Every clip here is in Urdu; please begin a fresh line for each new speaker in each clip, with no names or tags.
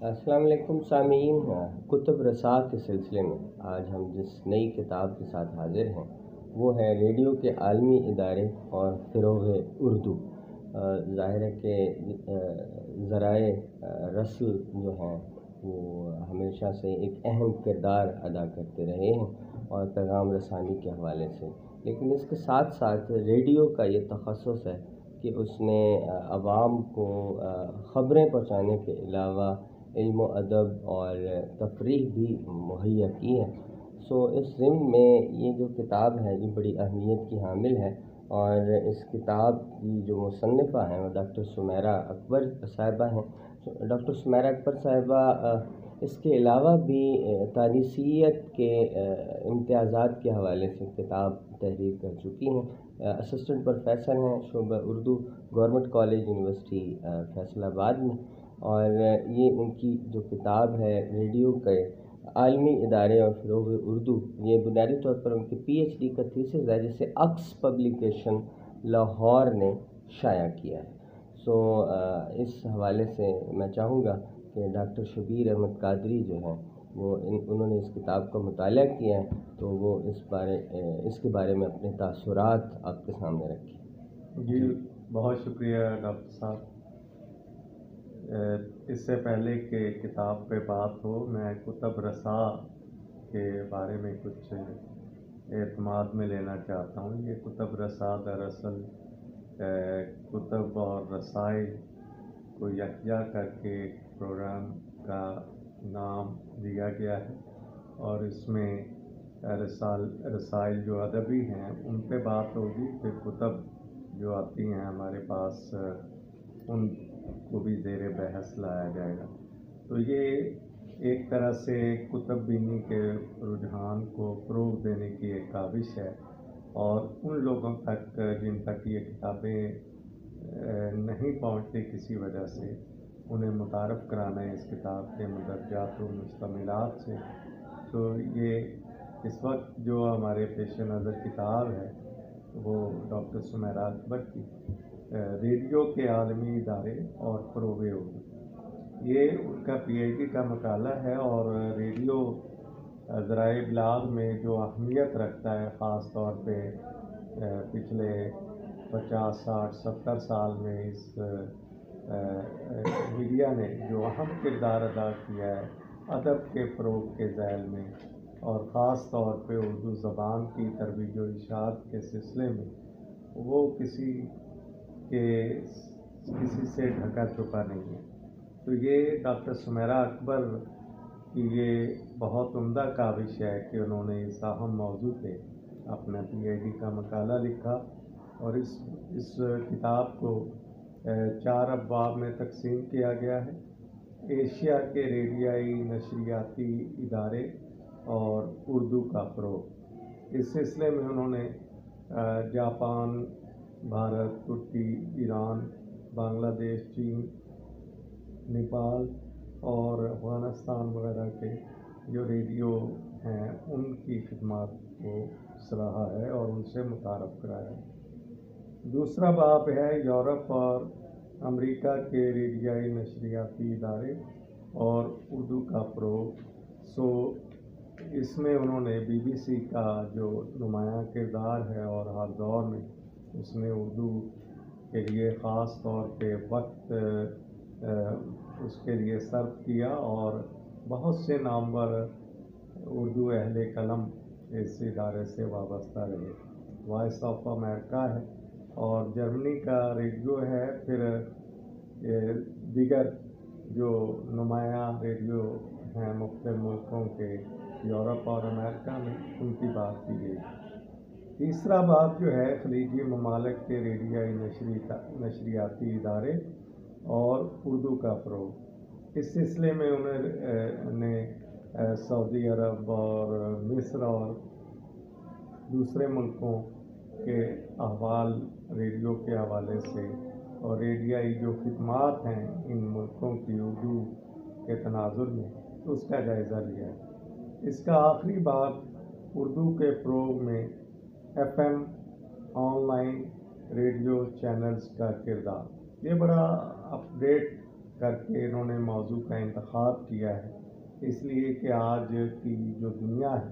السلام علیکم سامعین، کتب رسا کے سلسلے میں آج ہم جس نئی کتاب کے ساتھ حاضر ہیں وہ ہے ریڈیو کے عالمی ادارے اور فروغ اردو۔ ظاہر ہے کہ ذرائع رسل جو ہیں وہ ہمیشہ سے ایک اہم کردار ادا کرتے رہے ہیں اور پیغام رسانی کے حوالے سے، لیکن اس کے ساتھ ساتھ ریڈیو کا یہ تخصص ہے کہ اس نے عوام کو خبریں پہنچانے کے علاوہ علم و ادب اور تفریح بھی مہیا کی ہے۔ اس ضمن میں یہ جو کتاب ہے یہ بڑی اہمیت کی حامل ہے، اور اس کتاب کی جو مصنفہ ہیں وہ ڈاکٹر سمیرہ اکبر صاحبہ ہیں۔ ڈاکٹر سمیرہ اکبر صاحبہ اس کے علاوہ بھی تانیثیت کے امتیازات کے حوالے سے کتاب تحریر کر چکی ہیں۔ اسسٹنٹ پروفیسر ہیں شعبہ Urdu, government college university Faisal آباد میں، اور یہ ان کی جو کتاب ہے ریڈیو کے عالمی ادارے اور فروغ اردو، یہ بنیادی طور پر ان کی پی ایچ ڈی کا تھیسس ہے جسے اکس پبلیکیشن لاہور نے شائع کیا ہے۔ اس حوالے سے میں چاہوں گا کہ ڈاکٹر شبیر احمد قادری جو ہیں وہ انہوں نے اس کتاب کا مطالعہ کیا ہے، تو وہ اس کے بارے میں اپنے تاثرات آپ کے سامنے رکھیں۔
جی بہت شکریہ ڈاکٹر صاحب۔ اس سے پہلے کہ کتاب پہ بات ہو، میں کتب رسا کے بارے میں کچھ اعتماد میں لینا چاہتا ہوں۔ یہ کتب رسا دراصل کتب اور رسائل کو یکجا کر کے ایک پروگرام کا نام دیا گیا ہے، اور اس میں رسائل جو ادبی ہیں ان پہ بات ہوگی، پھر کتب جو آتی ہیں ہمارے پاس ان کو بھی زیر بحث لایا جائے گا۔ تو یہ ایک طرح سے کتب بینی کے رجحان کو فروغ دینے کی ایک کاوش ہے، اور ان لوگوں تک جن تک یہ کتابیں نہیں پہنچتی کسی وجہ سے، انہیں متعارف کرانا ہے اس کتاب کے مدرجات و مشتملات سے۔ تو یہ اس وقت جو ہمارے پیش نظر کتاب ہے وہ ڈاکٹر سمیرہ اکبر کی ریڈیو کے عالمی ادارے اور فروغ اردو، یہ ان کا پی ایچ ڈی کا مقالہ ہے، اور ریڈیو ذرائع ابلاغ میں جو اہمیت رکھتا ہے، خاص طور پہ پچھلے 50 60 70 سال میں اس میڈیا نے جو اہم کردار ادا کیا ہے ادب کے فروغ کے ذیل میں، اور خاص طور پہ اردو زبان کی ترویج و اشاعت کے سلسلے میں، وہ کسی سے ڈھکا چھپا نہیں ہے۔ تو یہ ڈاکٹر سمیرہ اکبر کی یہ بہت عمدہ کاوش ہے کہ انہوں نے اس اہم موضوع پہ اپنا پی ایچ ڈی کا مقالہ لکھا، اور اس کتاب کو 4 ابواب میں تقسیم کیا گیا ہے: ایشیا کے ریڈیائی نشریاتی ادارے اور اردو کا فروغ۔ اس سلسلے میں انہوں نے جاپان، بھارت، ترکی، ایران، بنگلہ دیش، چین، نیپال اور افغانستان وغیرہ کے جو ریڈیو ہیں ان کی خدمات کو سراہا ہے اور ان سے متعارف کرایا ہے۔ دوسرا باب ہے یورپ اور امریکہ کے ریڈیائی نشریاتی ادارے اور اردو کا فروغ۔ اس میں انہوں نے بی بی سی کا جو نمایاں کردار ہے اور ہر دور میں اس نے اردو کے لیے خاص طور پہ وقت اس کے لیے صرف کیا، اور بہت سے نامور اردو اہل قلم اس ادارے سے وابستہ رہے۔ وائس آف امریکہ ہے، اور جرمنی کا ریڈیو ہے، پھر دیگر جو نمایاں ریڈیو ہیں مختلف ملکوں کے یورپ اور امریکہ میں، ان کی بات کی گئی۔ تیسرا باب جو ہے خلیجی ممالک کے ریڈیائی نشریاتی ادارے اور اردو کا فروغ۔ اس سلسلے میں انہوں نے سعودی عرب اور مصر اور دوسرے ملکوں کے احوال ریڈیو کے حوالے سے، اور ریڈیائی جو خدمات ہیں ان ملکوں کی اردو کے تناظر میں، اس کا جائزہ لیا ہے۔ اس کا آخری باب اردو کے فروغ میں F M online radio channels کا کردار۔ یہ بڑا اپ ڈیٹ کر کے انہوں نے موضوع کا انتخاب کیا ہے، اس لیے کہ آج کی جو دنیا ہے،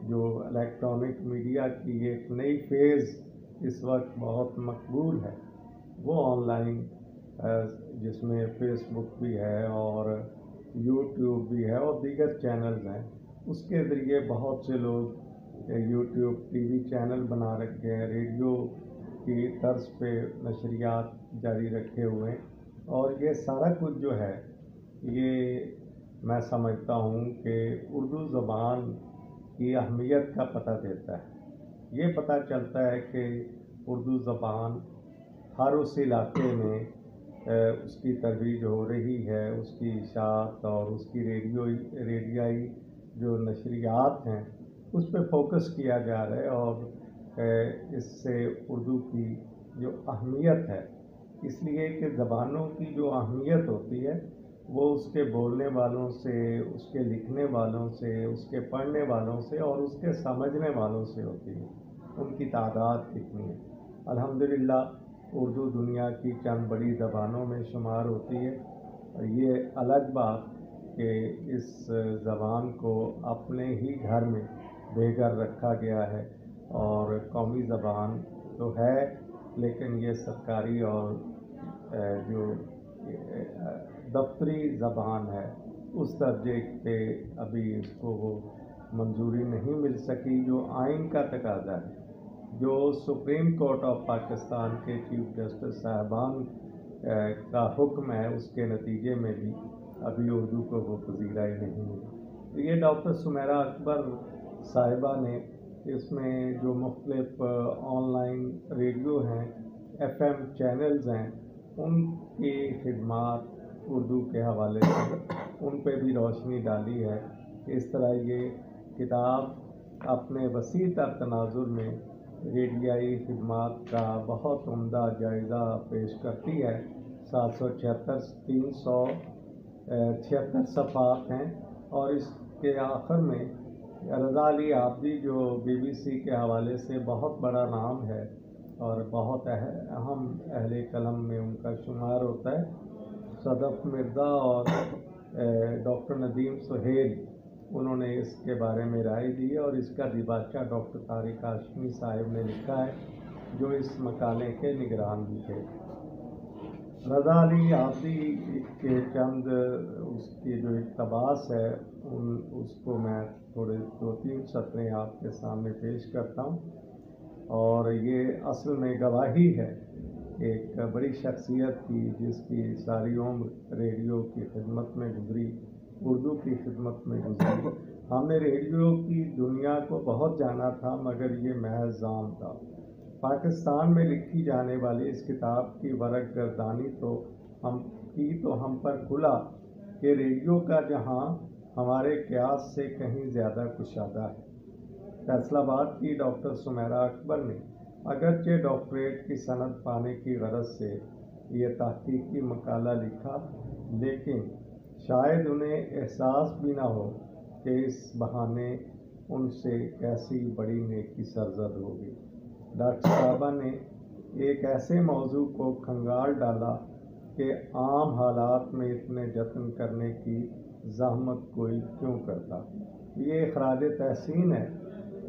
جو الیکٹرانک میڈیا کی ایک نئی فیز اس وقت بہت مقبول ہے، وہ آن لائن، جس میں فیس بک بھی ہے اور یوٹیوب بھی ہے اور دیگر چینلز ہیں، اس کے ذریعے بہت سے لوگ یوٹیوب ٹی وی چینل بنا رکھے ہیں، ریڈیو کی طرز پہ نشریات جاری رکھے ہوئے ہیں، اور یہ سارا کچھ جو ہے یہ میں سمجھتا ہوں کہ اردو زبان کی اہمیت کا پتہ دیتا ہے۔ یہ پتہ چلتا ہے کہ اردو زبان ہر اس علاقے میں اس کی ترویج ہو رہی ہے، اس کی اشاعت اور اس کی ریڈیائی جو نشریات ہیں اس پہ فوکس کیا جا رہا ہے، اور اس سے اردو کی جو اہمیت ہے، اس لیے کہ زبانوں کی جو اہمیت ہوتی ہے وہ اس کے بولنے والوں سے، اس کے لکھنے والوں سے، اس کے پڑھنے والوں سے اور اس کے سمجھنے والوں سے ہوتی ہے، ان کی تعداد کتنی ہے۔ الحمدللہ اردو دنیا کی چند بڑی زبانوں میں شمار ہوتی ہے، اور یہ الگ بات کہ اس زبان کو اپنے ہی گھر میں بے گھر رکھا گیا ہے، اور قومی زبان تو ہے لیکن یہ سرکاری اور جو دفتری زبان ہے اس درجے پہ ابھی اس کو وہ منظوری نہیں مل سکی جو آئین کا تقاضا ہے، جو سپریم کورٹ آف پاکستان کے چیف جسٹس صاحبان کا حکم ہے، اس کے نتیجے میں بھی ابھی اردو کو وہ پذیرائی نہیں ملی۔ تو یہ ڈاکٹر سمیرہ اکبر صاحبہ نے اس میں جو مختلف آن لائن ریڈیو ہیں، ایف ایم چینلز ہیں، ان کی خدمات اردو کے حوالے سے ان پہ بھی روشنی ڈالی ہے۔ اس طرح یہ کتاب اپنے وسیع تر تناظر میں ریڈیائی خدمات کا بہت عمدہ جائزہ پیش کرتی ہے۔ 376 صفحات ہیں، اور اس کے آخر میں رضا علی عابدی جو بی بی سی کے حوالے سے بہت بڑا نام ہے اور بہت اہم اہل قلم میں ان کا شمار ہوتا ہے، صدف مرزا اور ڈاکٹر ندیم سہیل، انہوں نے اس کے بارے میں رائے دی ہے، اور اس کا دیباچہ ڈاکٹر طارق ہاشمی صاحب نے لکھا ہے جو اس مقالے کے نگران بھی تھے۔ رضا علی عابدی کے چند اس کی جو اقتباس ہے اس کو میں تھوڑے 2-3 سطریں آپ کے سامنے پیش کرتا ہوں، اور یہ اصل میں گواہی ہے ایک بڑی شخصیت کی جس کی ساری عمر ریڈیو کی خدمت میں گزری، اردو کی خدمت میں گزری۔ ہم نے ریڈیو کی دنیا کو بہت جانا تھا مگر یہ محض عام تھا۔ پاکستان میں لکھی جانے والی اس کتاب کی ورق گردانی تو ہم پر کھلا کہ ریڈیو کا جہاں ہمارے قیاس سے کہیں زیادہ کشادہ ہے۔ فیصل آباد کی ڈاکٹر سمیرہ اکبر نے اگرچہ ڈاکٹریٹ کی سند پانے کی غرض سے یہ تحقیقی مقالہ لکھا، لیکن شاید انہیں احساس بھی نہ ہو کہ اس بہانے ان سے کیسی بڑی نیکی سرزد ہوگی۔ ڈاکٹر صاحبہ نے ایک ایسے موضوع کو کھنگال ڈالا کہ عام حالات میں اتنے جتن کرنے کی زحمت کوئی کیوں کرتا۔ یہ اخراج تحسین ہے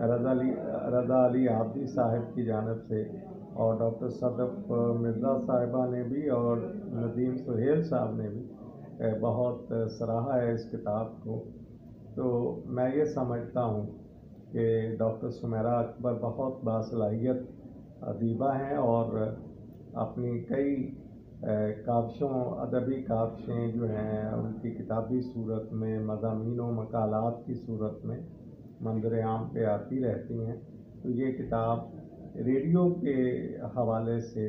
رضا علی عابدی صاحب کی جانب سے، اور ڈاکٹر صدف مرزا صاحبہ نے بھی اور ندیم سہیل صاحب نے بھی بہت سراہا ہے اس کتاب کو۔ تو میں یہ سمجھتا ہوں کہ ڈاکٹر سمیرہ اکبر بہت باصلاحیت ادیبہ ہیں، اور اپنی کئی کاوشوں، ادبی کاوشیں جو ہیں ان کی کتابی صورت میں، مضامین و مقالات کی صورت میں منظر عام پہ آتی رہتی ہیں۔ تو یہ کتاب ریڈیو کے حوالے سے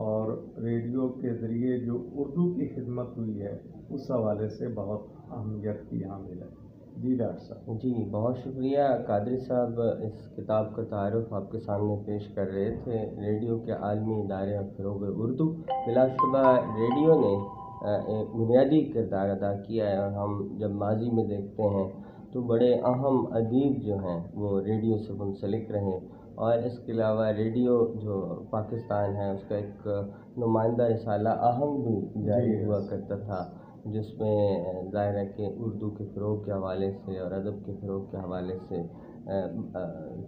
اور ریڈیو کے ذریعے جو اردو کی خدمت ہوئی ہے اس حوالے سے بہت اہمیت کی حامل ہے۔ جی ڈاکٹر صاحب۔
جی بہت شکریہ قادری صاحب، اس کتاب کا تعارف آپ کے سامنے پیش کر رہے تھے، ریڈیو کے عالمی ادارے اور فروغ اردو۔ بلا شبہ ریڈیو نے ایک بنیادی کردار ادا کیا ہے، اور ہم جب ماضی میں دیکھتے ہیں تو بڑے اہم ادیب جو ہیں وہ ریڈیو سے منسلک رہے، اور اس کے علاوہ ریڈیو جو پاکستان ہے اس کا ایک نمائندہ رسالہ اہم بھی جاری ہوا کرتا تھا، جس میں ظاہر ہے کہ اردو کے فروغ کے حوالے سے اور ادب کے فروغ کے حوالے سے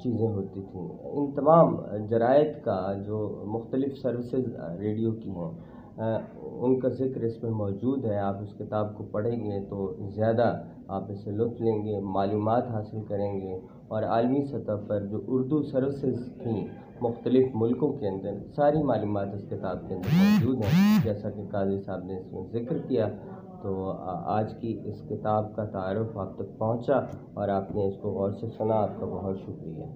چیزیں ہوتی تھیں۔ ان تمام جرائد کا جو مختلف سروسز ریڈیو کی ہیں ان کا ذکر اس میں موجود ہے۔ آپ اس کتاب کو پڑھیں گے تو زیادہ آپ اس سے لطف لیں گے، معلومات حاصل کریں گے، اور عالمی سطح پر جو اردو سروسز تھیں مختلف ملکوں کے اندر، ساری معلومات اس کتاب کے اندر موجود ہیں، جیسا کہ قاضی صاحب نے اس میں ذکر کیا۔ تو آج کی اس کتاب کا تعارف آپ تک پہنچا اور آپ نے اس کو غور سے سنا، آپ کا بہت شکریہ۔